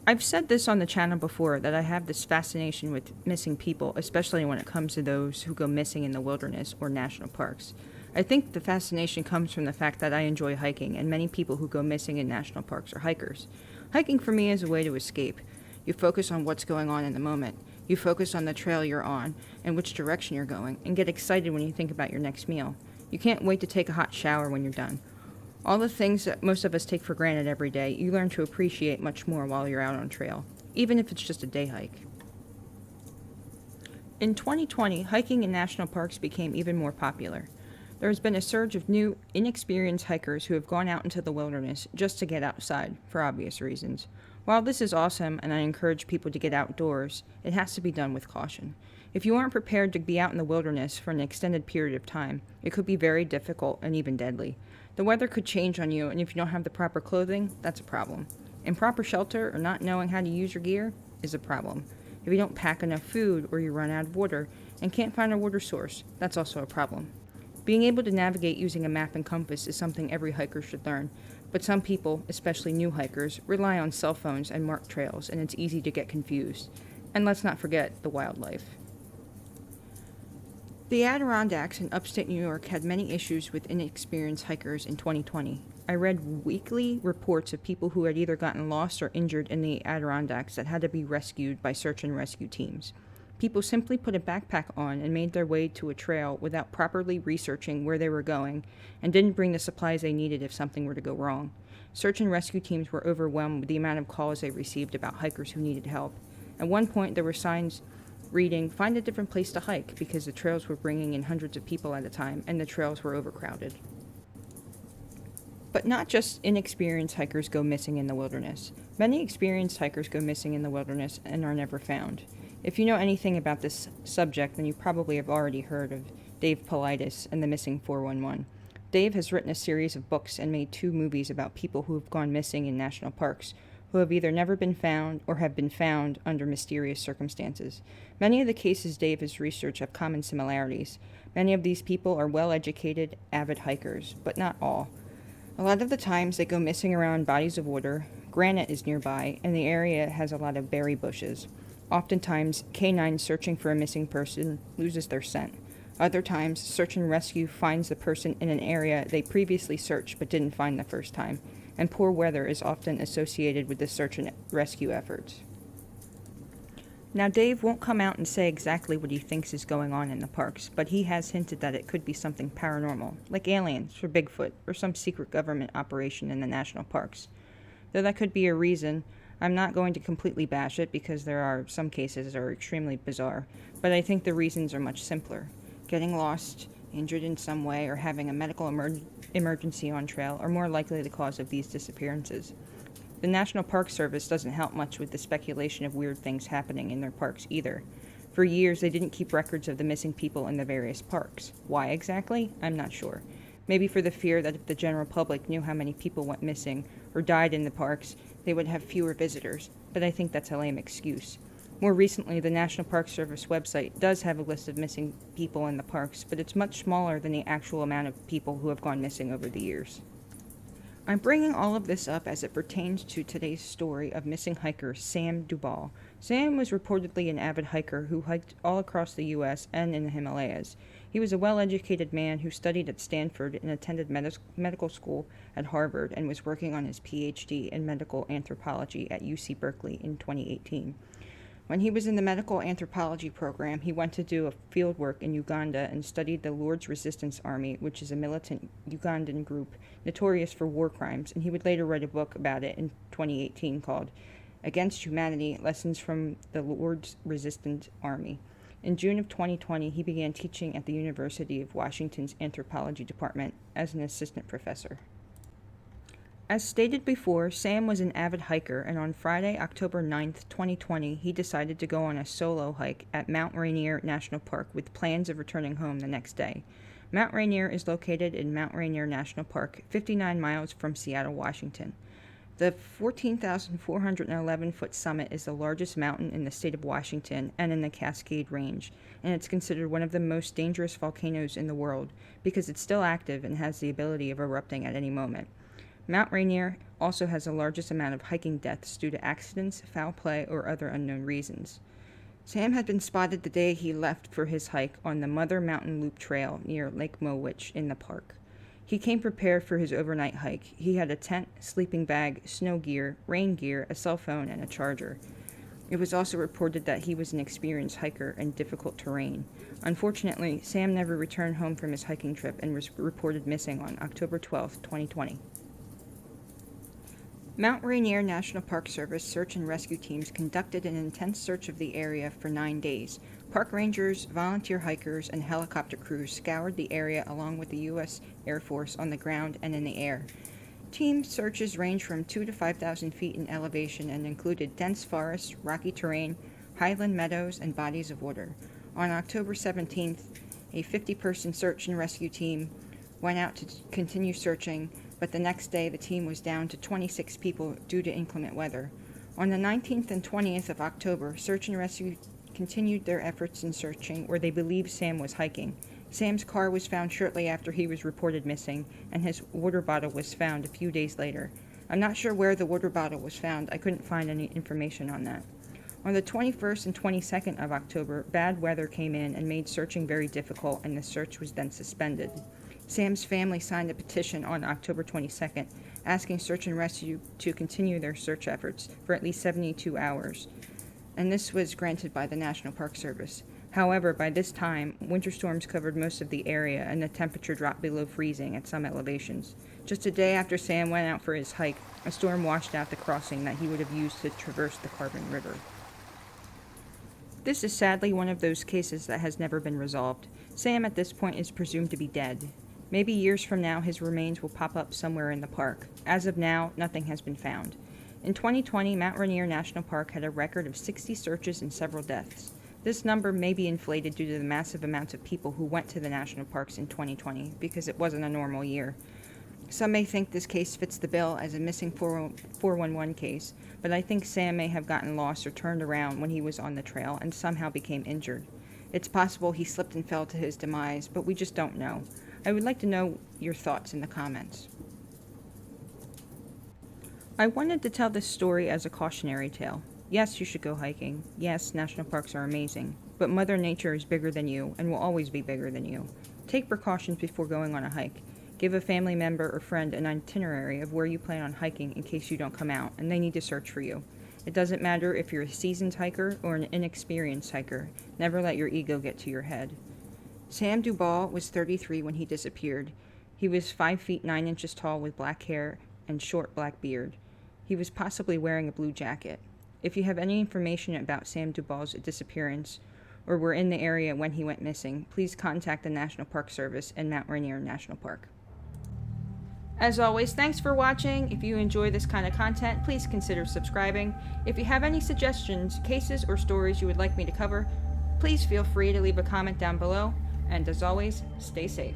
I've said this on the channel before that I have this fascination with missing people, especially when it comes to those who go missing in the wilderness or national parks. I think the fascination comes from the fact that I enjoy hiking, and many people who go missing in national parks are hikers. Hiking for me is a way to escape. You focus on what's going on in the moment. You focus on the trail you're on and which direction you're going, and get excited when you think about your next meal. You can't wait to take a hot shower when you're done. All the things that most of us take for granted every day, you learn to appreciate much more while you're out on trail, even if it's just a day hike. In 2020, hiking in national parks became even more popular. There has been a surge of new, inexperienced hikers who have gone out into the wilderness just to get outside, for obvious reasons. While this is awesome and I encourage people to get outdoors, it has to be done with caution. If you aren't prepared to be out in the wilderness for an extended period of time, it could be very difficult and even deadly. The weather could change on you, and if you don't have the proper clothing, that's a problem. Improper shelter or not knowing how to use your gear is a problem. If you don't pack enough food or you run out of water and can't find a water source, that's also a problem. Being able to navigate using a map and compass is something every hiker should learn, but some people, especially new hikers, rely on cell phones and marked trails, and it's easy to get confused. And let's not forget the wildlife. The Adirondacks in upstate New York had many issues with inexperienced hikers in 2020. I read weekly reports of people who had either gotten lost or injured in the Adirondacks that had to be rescued by search and rescue teams. People simply put a backpack on and made their way to a trail without properly researching where they were going and didn't bring the supplies they needed if something were to go wrong. Search and rescue teams were overwhelmed with the amount of calls they received about hikers who needed help. At one point, there were signs reading, "Find a different place to hike," because the trails were bringing in hundreds of people at a time and the trails were overcrowded. But not just inexperienced hikers go missing in the wilderness. Many experienced hikers go missing in the wilderness and are never found. If you know anything about this subject, then you probably have already heard of Dave Paulides and the Missing 411. Dave has written a series of books and made 2 movies about people who have gone missing in national parks, who have either never been found or have been found under mysterious circumstances. Many of the cases Dave has researched have common similarities. Many of these people are well-educated, avid hikers, but not all. A lot of the times they go missing around bodies of water, granite is nearby, and the area has a lot of berry bushes. Oftentimes, canines searching for a missing person loses their scent. Other times, search and rescue finds the person in an area they previously searched but didn't find the first time, and poor weather is often associated with the search and rescue efforts. Now, Dave won't come out and say exactly what he thinks is going on in the parks, but he has hinted that it could be something paranormal, like aliens or Bigfoot, or some secret government operation in the national parks. Though that could be a reason, I'm not going to completely bash it because there are some cases that are extremely bizarre, but I think the reasons are much simpler. Getting lost, injured in some way, or having a medical emergency on trail are more likely the cause of these disappearances. The National Park Service doesn't help much with the speculation of weird things happening in their parks either. For years, they didn't keep records of the missing people in the various parks. Why exactly? I'm not sure. Maybe for the fear that if the general public knew how many people went missing or died in the parks, they would have fewer visitors, but I think that's a lame excuse. More recently, the National Park Service website does have a list of missing people in the parks, but it's much smaller than the actual amount of people who have gone missing over the years. I'm bringing all of this up as it pertains to today's story of missing hiker Sam Dubal. Sam was reportedly an avid hiker who hiked all across the U.S. and in the Himalayas. He was a well-educated man who studied at Stanford and attended medical school at Harvard and was working on his Ph.D. in medical anthropology at UC Berkeley in 2018. When he was in the medical anthropology program, he went to do a field work in Uganda and studied the Lord's Resistance Army, which is a militant Ugandan group notorious for war crimes, and he would later write a book about it in 2018 called Against Humanity, Lessons from the Lord's Resistance Army. In June of 2020, he began teaching at the University of Washington's Anthropology Department as an assistant professor. As stated before, Sam was an avid hiker, and on Friday, October 9th, 2020, he decided to go on a solo hike at Mount Rainier National Park with plans of returning home the next day. Mount Rainier is located in Mount Rainier National Park, 59 miles from Seattle, Washington. The 14,411-foot summit is the largest mountain in the state of Washington and in the Cascade Range, and it's considered one of the most dangerous volcanoes in the world because it's still active and has the ability of erupting at any moment. Mount Rainier also has the largest amount of hiking deaths due to accidents, foul play, or other unknown reasons. Sam had been spotted the day he left for his hike on the Mother Mountain Loop Trail near Lake Mowich in the park. He came prepared for his overnight hike. He had a tent, sleeping bag, snow gear, rain gear, a cell phone, and a charger. It was also reported that he was an experienced hiker in difficult terrain. Unfortunately, Sam never returned home from his hiking trip and was reported missing on October 12, 2020. Mount Rainier National Park Service search and rescue teams conducted an intense search of the area for 9 days. Park rangers, volunteer hikers, and helicopter crews scoured the area along with the U.S. Air Force on the ground and in the air. Team searches range from 2,000 to 5,000 feet in elevation and included dense forests, rocky terrain, highland meadows, and bodies of water. On October 17th, a 50-person search and rescue team went out to continue searching, but the next day the team was down to 26 people due to inclement weather. On the 19th and 20th of October, search and rescue continued their efforts in searching where they believed Sam was hiking. Sam's car was found shortly after he was reported missing, and his water bottle was found a few days later. I'm not sure where the water bottle was found. I couldn't find any information on that. On the 21st and 22nd of October, bad weather came in and made searching very difficult, and the search was then suspended. Sam's family signed a petition on October 22nd, asking search and rescue to continue their search efforts for at least 72 hours, and this was granted by the National Park Service. However, by this time, winter storms covered most of the area, and the temperature dropped below freezing at some elevations. Just a day after Sam went out for his hike, a storm washed out the crossing that he would have used to traverse the Carbon River. This is sadly one of those cases that has never been resolved. Sam at this point is presumed to be dead. Maybe years from now his remains will pop up somewhere in the park. As of now, nothing has been found. In 2020, Mount Rainier National Park had a record of 60 searches and several deaths. This number may be inflated due to the massive amounts of people who went to the national parks in 2020 because it wasn't a normal year. Some may think this case fits the bill as a missing 411 case, but I think Sam may have gotten lost or turned around when he was on the trail and somehow became injured. It's possible he slipped and fell to his demise, but we just don't know. I would like to know your thoughts in the comments. I wanted to tell this story as a cautionary tale. Yes, you should go hiking. Yes, national parks are amazing. But Mother Nature is bigger than you and will always be bigger than you. Take precautions before going on a hike. Give a family member or friend an itinerary of where you plan on hiking in case you don't come out and they need to search for you. It doesn't matter if you're a seasoned hiker or an inexperienced hiker. Never let your ego get to your head. Sam Dubal was 33 when he disappeared. He was 5 feet 9 inches tall with black hair and short black beard. He was possibly wearing a blue jacket. If you have any information about Sam Dubal's disappearance or were in the area when he went missing, please contact the National Park Service and Mount Rainier National Park. As always, thanks for watching. If you enjoy this kind of content, please consider subscribing. If you have any suggestions, cases, or stories you would like me to cover, please feel free to leave a comment down below. And as always, stay safe.